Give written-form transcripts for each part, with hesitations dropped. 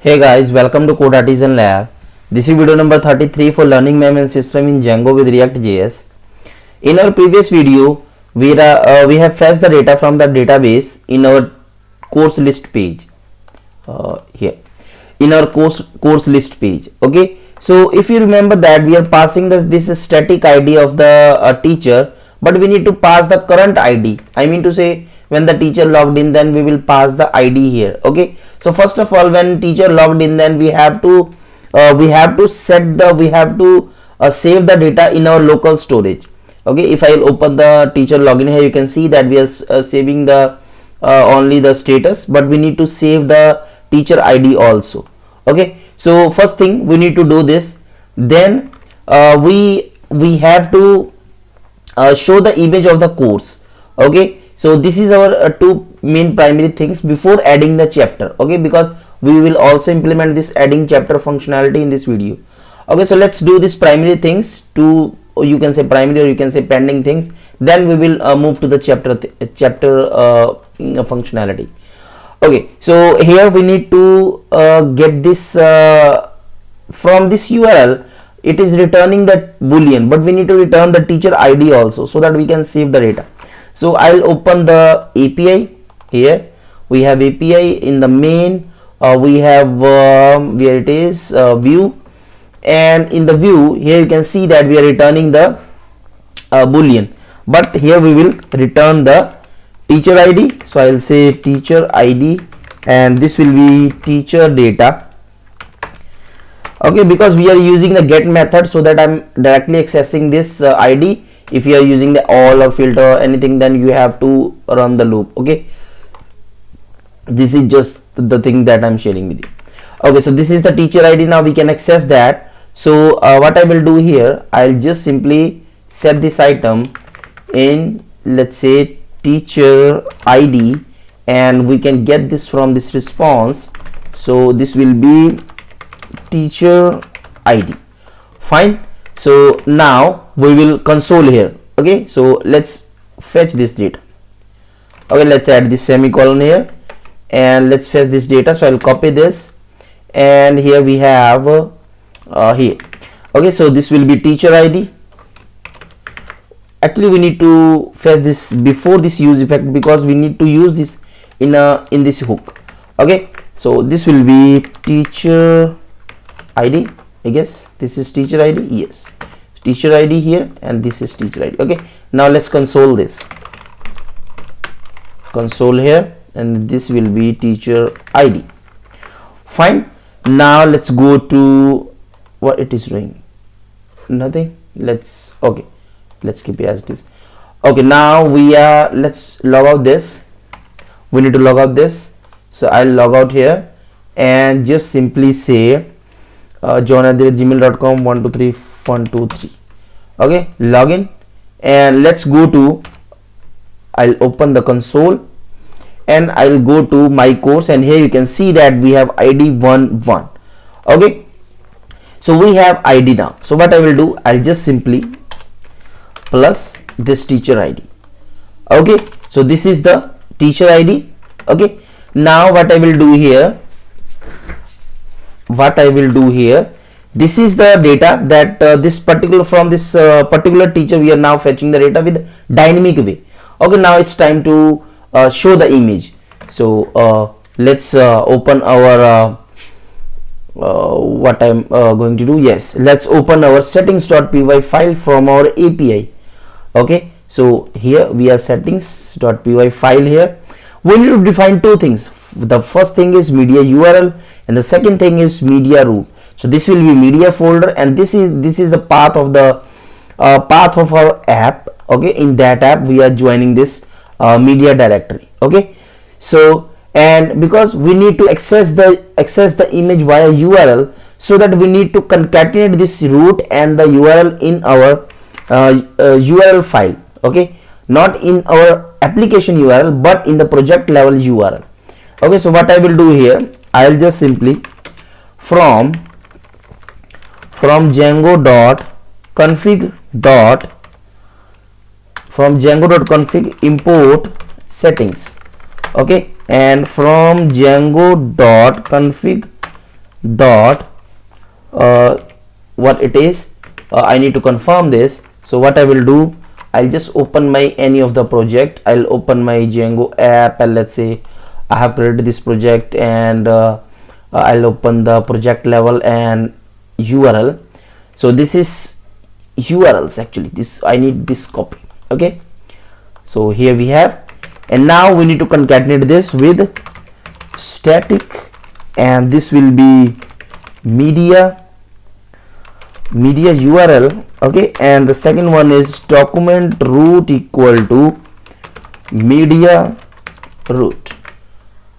Hey guys, welcome to Code Artisan Lab. This is video number 33 for learning management system in Django with ReactJs. In our previous video, we have fetched the data from the database in our course list page. Here, in our course list page. Okay, so if you remember that we are passing this static ID of the teacher, but we need to pass the current ID. I mean to say, when the teacher logged in, then we will pass the ID here. Okay, so first of all, when teacher logged in, then we have to save the data in our local storage. Okay, if I open the teacher login here, you can see that we are saving the only the status, but we need to save the teacher ID also. Okay, so first thing we need to do this. Then we have to show the image of the course. Okay, so this is our two main primary things before adding the chapter. Okay, because we will also implement this adding chapter functionality in this video. Okay, so let's do this primary things, to, or you can say primary, or you can say pending things. Then we will move to the chapter functionality. Okay, so here we need to get this from this URL. It is returning that boolean, but we need to return the teacher ID also, so that we can save the data. So I'll open the API. Here we have API. In the main we have where it is view, and in the view here you can see that we are returning the boolean, but here we will return the teacher ID. So I'll say teacher ID, and this will be teacher data. Okay, because we are using the get method, so that I'm directly accessing this ID. If you are using the all or filter or anything, then you have to run the loop. Okay, this is just the thing that I'm sharing with you. Okay, so this is the teacher ID. Now we can access that. So what I will do here, I'll just simply set this item in, let's say, teacher ID, and we can get this from this response. So this will be teacher ID. Fine. So now we will console here. Okay, so let's fetch this data. Okay, let's add this semicolon here, and let's fetch this data. So I'll copy this, and here we have here. Okay, so this will be teacher ID. Actually, we need to fetch this before this use effect, because we need to use this in this hook. Okay, so this will be teacher ID. I guess this is teacher ID. Yes, teacher ID here, and this is teacher ID. Okay, now let's console this. Console here, and this will be teacher ID. Fine. Now let's go to what it is doing. Nothing. Let's keep it as it is. Okay, now let's log out this. We need to log out this. So I'll log out here, and just simply say john@gmail.com 123123. Okay, login, and let's go to, I'll open the console, and I'll go to my course, and here you can see that we have ID 11. Okay, so we have ID now. So what I will do, I'll just simply plus this teacher ID. Okay, so this is the teacher ID. Okay, now what I will do here, this is the data that this particular teacher, we are now fetching the data with dynamic way. Okay, now it's time to show the image. So let's open our what I'm going to do. Yes, let's open our settings.py file from our API. Okay, so here we are settings.py file. Here we need to define two things. The first thing is media URL, and the second thing is media root. So this will be media folder, and this is the path of our app. Okay, in that app we are joining this media directory. Okay, so, and because we need to access the image via URL, so that we need to concatenate this root and the URL in our URL file. Okay, not in our application URL, but in the project level URL. Okay, so what I will do here, I'll just simply from django.config import settings. Okay, and from django.config dot what it is. I need to confirm this. So what I will do, I'll just open my any of the project. I'll open my Django app, and let's say I have created this project, and I'll open the project level and URL. So this is URLs actually. This I need this copy. Okay, so here we have, and now we need to concatenate this with static, and this will be media URL. Okay, and the second one is document root equal to media root.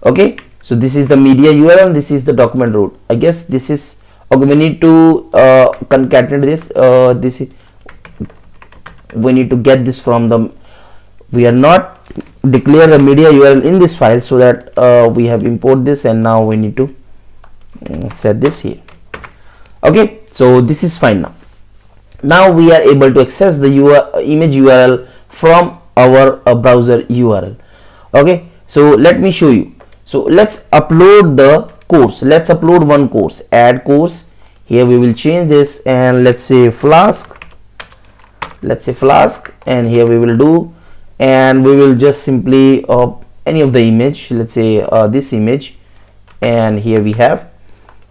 Okay, so this is the media URL, this is the document root. I guess this is okay. We need to concatenate this. We need to get this from the, we are not declare the media URL in this file, so that we have import this, and now we need to set this here. Okay, so this is fine. Now we are able to access the image URL from our browser URL. Okay, so let me show you. So let's upload the course. Let's upload one course. Add course. Here we will change this, and let's say Flask. Let's say Flask, and here we will do, and we will just simply any of the image. Let's say this image, and here we have,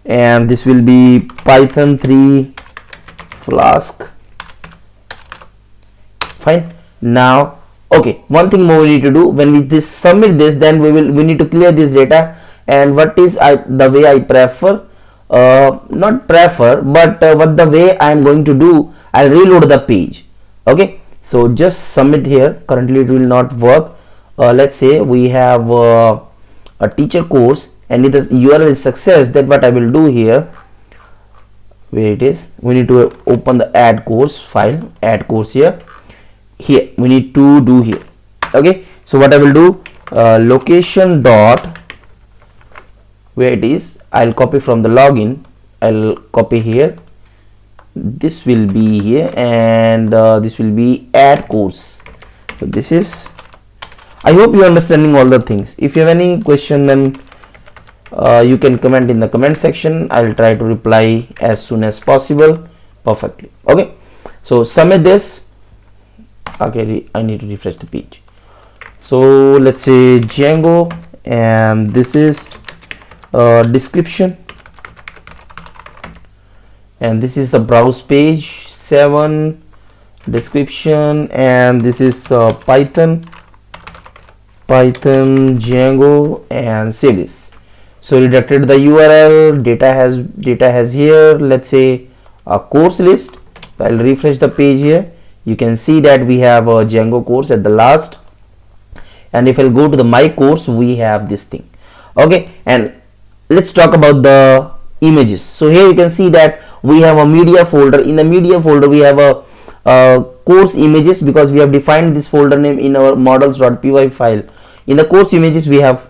and this will be Python 3 Flask. Fine. Now okay, one thing more we need to do. When we submit this, then we need to clear this data. And what is the way I prefer, not prefer, but what the way I am going to do, I'll reload the page. Okay, so just submit here. Currently it will not work. Let's say we have a teacher course, and if the URL is success, then what I will do here, where it is, we need to open the add course file, add course here we need to do here. Okay, so what I will do, location dot, where it is, I'll copy from the login, I'll copy here, this will be here, and this will be add course. So this is, I hope you are understanding all the things. If you have any question, then you can comment in the comment section. I'll try to reply as soon as possible perfectly. Okay, so submit this. Okay, I need to refresh the page. So let's say Django, and this is description, and this is the browse page 7 description, and this is Python Django, and save this. So redirected the URL, data has here, let's say a course list. So I'll refresh the page here. You can see that we have a Django course at the last, and if I'll go to the my course, we have this thing. Okay, and let's talk about the images. So here you can see that we have a media folder. In the media folder we have a course images, because we have defined this folder name in our models.py file. In the course images we have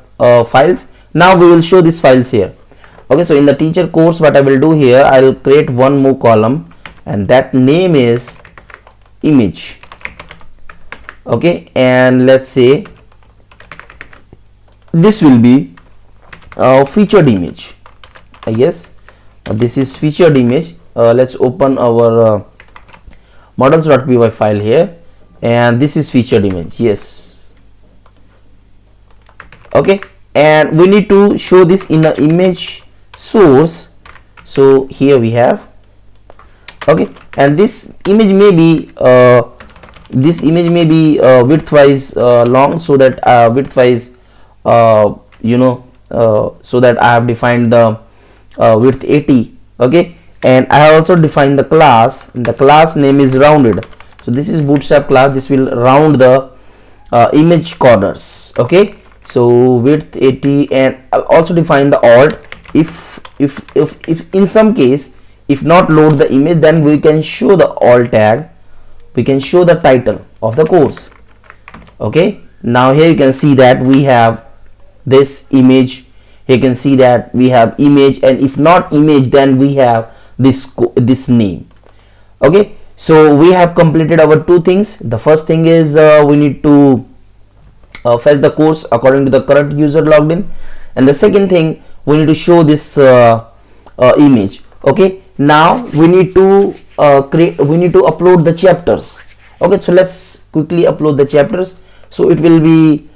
files. Now we will show these files here. Okay, so in the teacher course, what I will do here, I will create one more column, and that name is image. Okay, and let's say this will be featured image. I guess this is featured image. Let's open our models.py file here, and this is featured image. Yes. Okay, and we need to show this in the image source. So here we have, okay, and this image may be width-wise long, so that width-wise so that I have defined the width 80. Okay, and I have also defined the class. The class name is rounded. So this is bootstrap class. This will round the image corners. Okay, so width 80, and I'll also define the alt. If in some case, if not load the image, then we can show the alt tag. We can show the title of the course. Okay, now here you can see that we have this image. Here you can see that we have image, and if not image, then we have this name. Okay, so we have completed our two things. The first thing is we need to fetch the course according to the current user logged in, and the second thing, we need to show this image. Okay, now we need to upload the chapters. Okay, so let's quickly upload the chapters. So it will be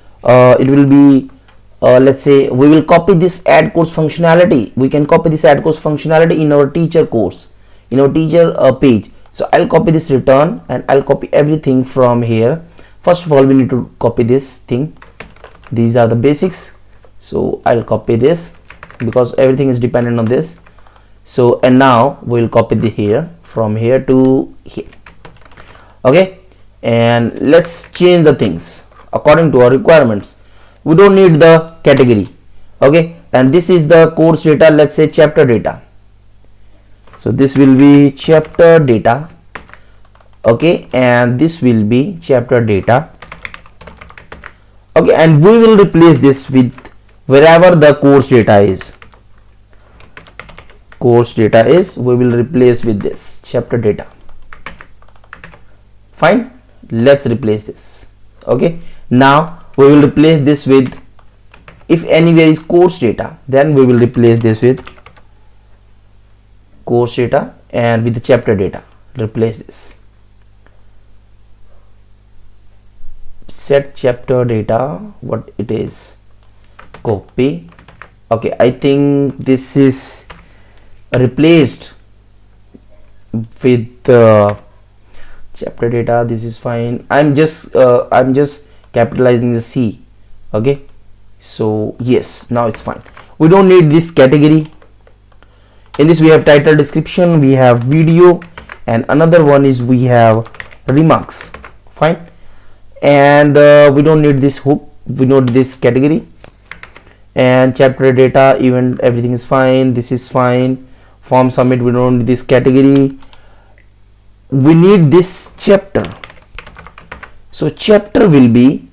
let's say we will copy this add course functionality. We can copy this add course functionality in our teacher course, in our teacher page. So I'll copy this return and I'll copy everything from here. First of all, we need to copy this thing. These are the basics. So I'll copy this because everything is dependent on this. So and now we'll copy the here from here to here. Okay, and let's change the things according to our requirements. We don't need the category. Okay, and this is the course data, let's say chapter data. So this will be chapter data. Okay, and this will be chapter data. Okay, and we will replace this with wherever the course data is. Course data is, we will replace with this chapter data. Fine, let's replace this. Okay, now we will replace this with, if anywhere is course data, then we will replace this with course data, and with the chapter data replace this. Set chapter data, what it is, copy. Okay, I think this is replaced with chapter data. This is fine. I'm just capitalizing the C. Okay, so yes, now it's fine. We don't need this category. In this we have title, description, we have video, and another one is we have remarks. Fine, and we don't need this hook, we need this category, and chapter data, event, everything is fine. This is fine. Form submit, we don't need this category. We need this chapter. So chapter will be,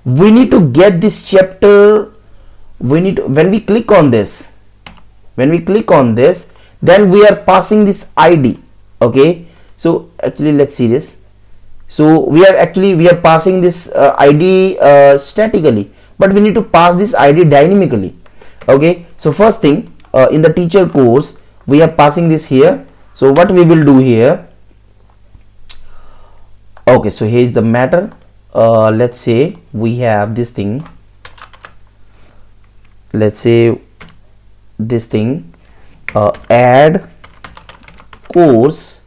we need to get this chapter. We need to, when we click on this, then we are passing this ID. Okay, so actually let's see this. So we are passing this ID statically, but we need to pass this ID dynamically. Okay, so first thing, in the teacher course we are passing this here. So what we will do here, okay, so here is the matter. Let's say we have this thing, let's say this thing, add course,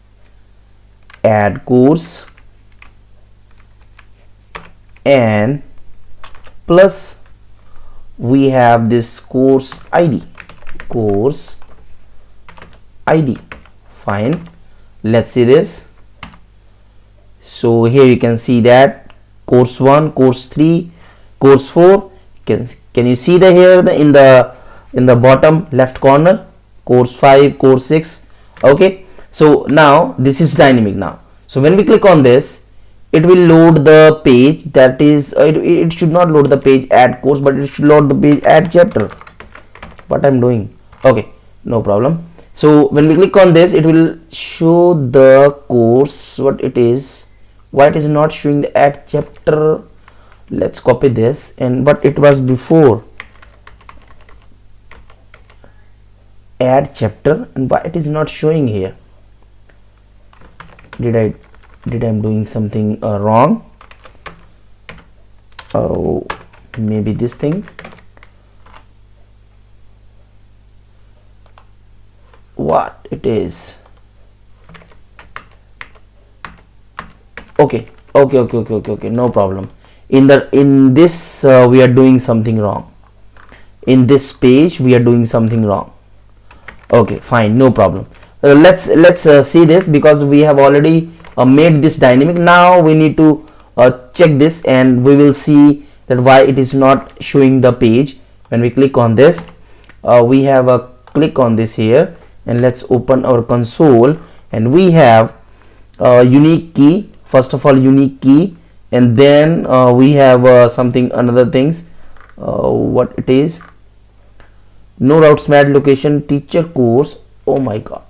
and plus we have this course ID. Fine, let's see this. So here you can see that course 1, course 3, course 4. Can you see the here in the bottom left corner, course 5, course 6. Okay, so now this is dynamic now. So when we click on this, it will load the page, that is it should not load the page add course, but it should load the page add chapter. What I'm doing, okay, no problem. So when we click on this, it will show the course what it is. Why it is not showing the add chapter? Let's copy this, and what it was before, add chapter, and why it is not showing here? Did I'm doing something wrong? Oh, maybe this thing. What it is? Okay, no problem. In this we are doing something wrong. In this page we are doing something wrong. Okay, fine, no problem. Let's see this, because we have already made this dynamic. Now we need to check this, and we will see that why it is not showing the page. When we click on this, we have a click on this here, and let's open our console, and we have unique key. First of all, unique key, and then we have another things. What it is? No routes match location, teacher course. Oh my god,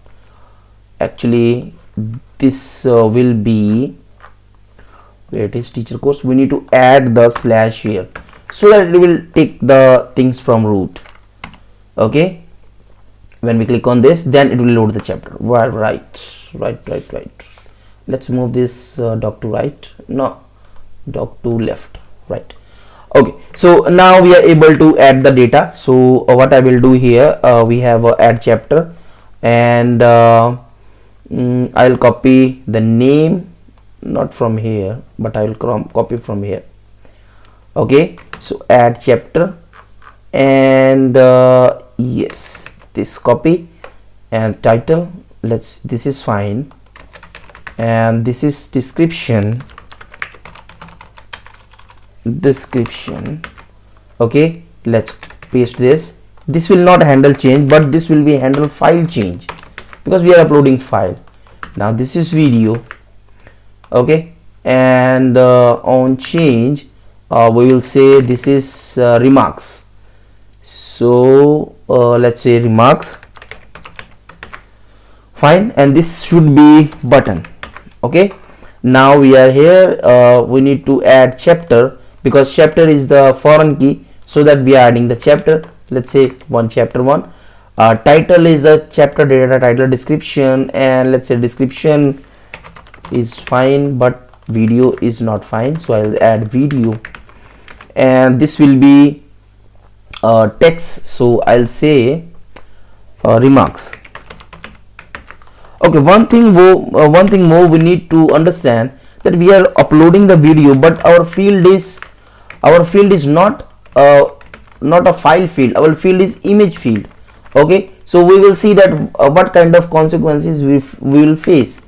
actually this will be, where it is, teacher course. We need to add the slash here so that it will take the things from root. Okay, when we click on this, then it will load the chapter. Right. Let's move this doc to right, no, doc to left, right. Okay, so now we are able to add the data. So what I will do here, we have add chapter, and I'll copy the name, not from here, but I will copy from here. Okay, so add chapter, and yes, this copy, and title, this is fine, and this is description. Okay, let's paste this. This will not handle change, but this will be handle file change, because we are uploading file. Now this is video. Okay, and on change, we will say this is remarks. So let's say remarks, fine, and this should be button. Okay, now we are here, we need to add chapter, because chapter is the foreign key, so that we are adding the chapter. Let's say chapter 1. Title is a chapter data title, description, and let's say description is fine, but video is not fine, so I'll add video. And this will be text, so I'll say remarks. Okay, one thing more we need to understand, that we are uploading the video, but our field is not a file field. Our field is image field. Okay, so we will see that what kind of consequences we will face.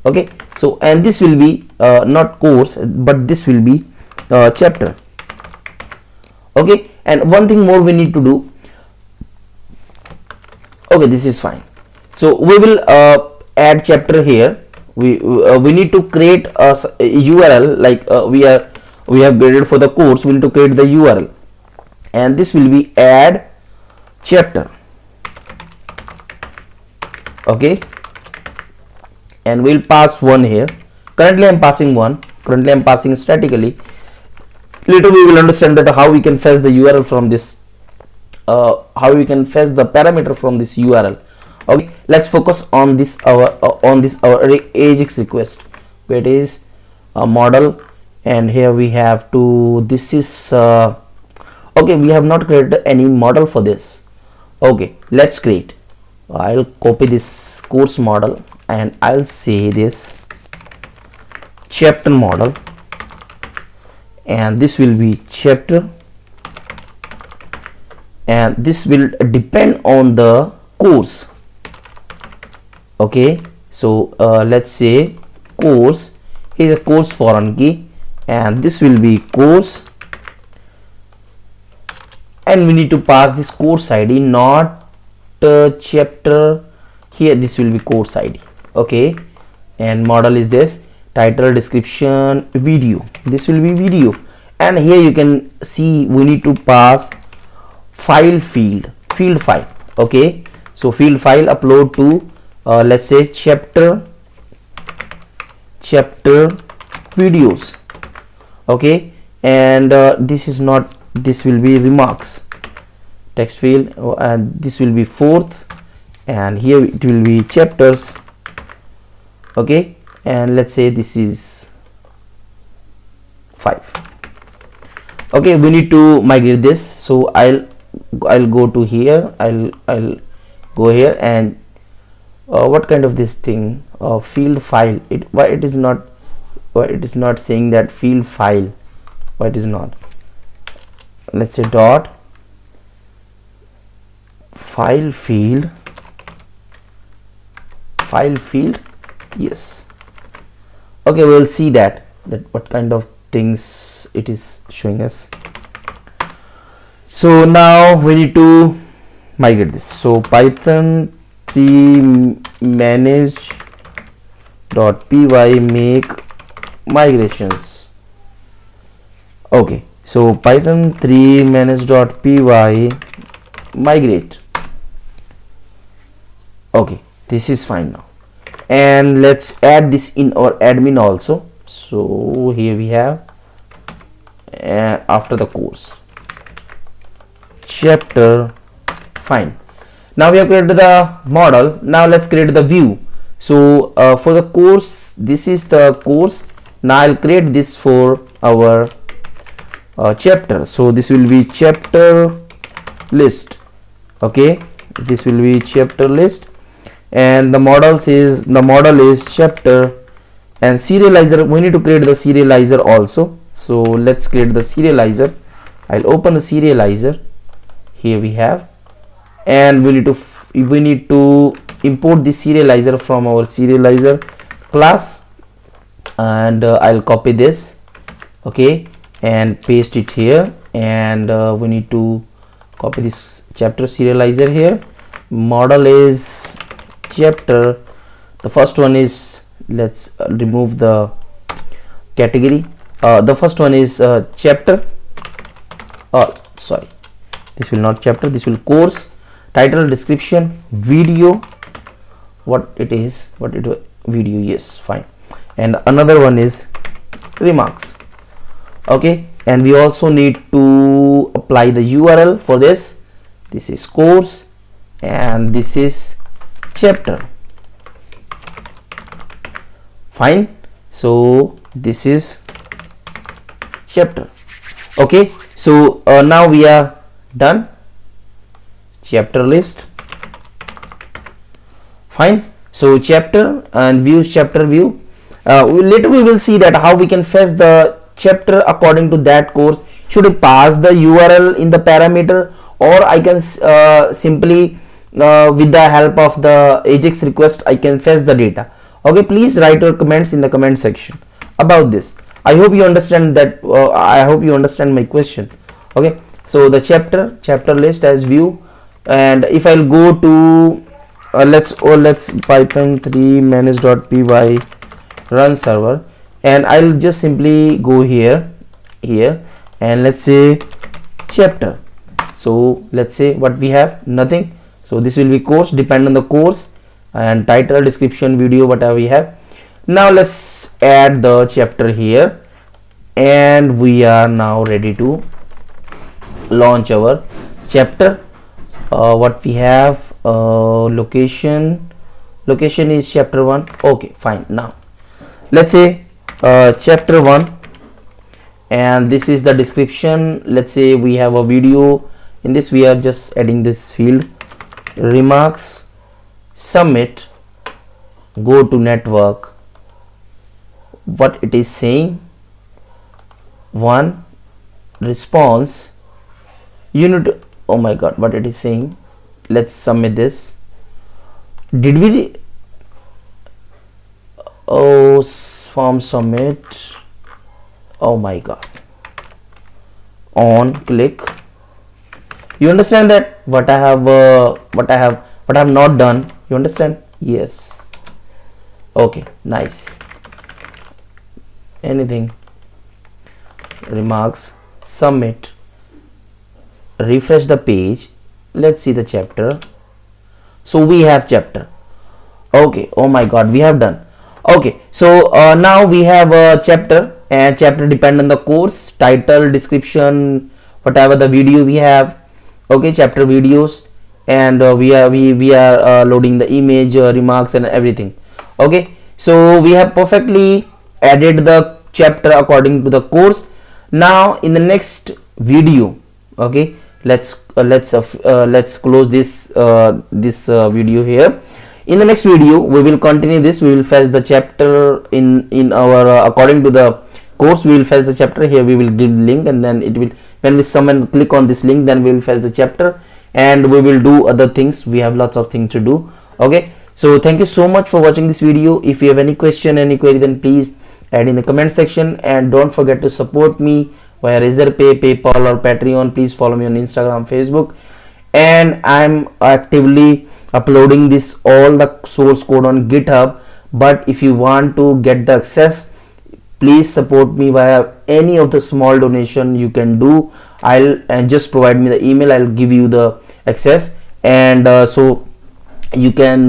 Okay, so and this will be not course, but this will be chapter. Okay, and one thing more we need to do. Okay, this is fine. So we will add chapter here. We need to create a URL, like we have created for the course. We need to create the URL, and this will be add chapter. Okay, and we'll pass one here. Currently I'm passing one. Currently I'm passing statically. Later we will understand that how we can fetch the URL from this, how we can fetch the parameter from this URL. Okay, let's focus on this our AJAX request, where it is a model, and here we have to, this is okay, we have not created any model for this. Okay, let's create. I'll copy this course model, and I'll say this chapter model, and this will be chapter, and this will depend on the course. Okay, so let's say course, here's a course foreign key, and this will be course, and we need to pass this course ID, not chapter. Here this will be course ID. Okay, and model is this, title, description, video. This will be video, and here you can see we need to pass file field file. Okay, so field file upload to let's say chapter videos. Okay, and this is not, this will be remarks text field, and this will be fourth, and here it will be chapters. Okay, and let's say this is 5. Okay, we need to migrate this, so I'll go to here, I'll go here, and what kind of this thing, field file, why it is not saying that field file, why it is not, let's say dot file field, yes. Okay, we'll see that what kind of things it is showing us. So now we need to migrate this, so python 3 manage.py make migrations. Okay, so python 3 manage.py migrate. Okay, this is fine now, and let's add this in our admin also. So here we have after the course chapter, fine. Now we have created the model. Now let's create the view. So for the course, this is the course. Now I'll create this for our chapter. So this will be chapter list. Okay, this will be chapter list, and the model is chapter, and serializer, we need to create the serializer also. So let's create the serializer. I'll open the serializer. Here we have, and we need to import the serializer from our serializer class, and I'll copy this, okay, and paste it here, and we need to copy this chapter serializer here. Model is chapter. The first one is, let's remove the category. The first one is chapter. Sorry, this will not chapter, this will course, title, description, video, video, yes, fine. And another one is remarks. Okay, and we also need to apply the URL for this. This is course and this is chapter. Fine. So this is chapter. Okay, so now we are done. Chapter list. Fine. So chapter and views, chapter view. Later we will see that how we can fetch the chapter according to that course. Should I pass the URL in the parameter, or I can simply with the help of the AJAX request I can fetch the data. Okay, please write your comments in the comment section about this. I hope you understand that. I hope you understand my question. Okay, so the chapter list as view, and if I'll go to let's python 3 manage.py run server, and I'll just simply go here and let's say chapter. So let's say what we have, nothing. So this will be course, depend on the course, and title, description, video, whatever we have. Now let's add the chapter here, and we are now ready to launch our chapter. What we have, location is chapter 1. Okay, fine. Now let's say chapter 1, and this is the description. Let's say we have a video. In this we are just adding this field, remarks, submit, go to network. What it is saying, 1 response unit. Oh my god, what it is saying. Let's submit this. Did we form submit? Oh my god, on click. You understand that what I have not done? You understand? Yes. Okay, nice. Anything, remarks, submit, refresh the page. Let's see the chapter. So we have chapter. Okay, oh my god, we have done. Okay, so now we have a chapter, and chapter depend on the course, title, description, whatever the video we have. Okay, chapter videos, and we are loading the image, remarks, and everything. Okay, so we have perfectly added the chapter according to the course. Now in the next video, okay, let's close this video here. In the next video we will continue this. We will fetch the chapter in our according to the course. We will fetch the chapter. Here we will give link, and then it will, when someone click on this link, then we will fetch the chapter, and we will do other things. We have lots of things to do. Okay, so thank you so much for watching this video. If you have any question, any query, then please add in the comment section, and don't forget to support me via Razorpay, PayPal, or Patreon. Please follow me on Instagram, Facebook, and I'm actively uploading this all the source code on GitHub. But if you want to get the access, please support me via any of the small donation you can do. And just provide me the email. I'll give you the access, and so you can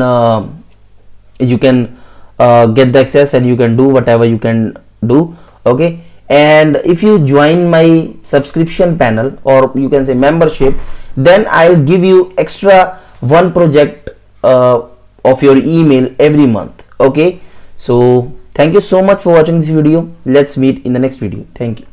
get the access, and you can do whatever you can do. Okay, and if you join my subscription panel, or you can say membership, then I'll give you extra one project of your email every month. Okay, so thank you so much for watching this video. Let's meet in the next video. Thank you.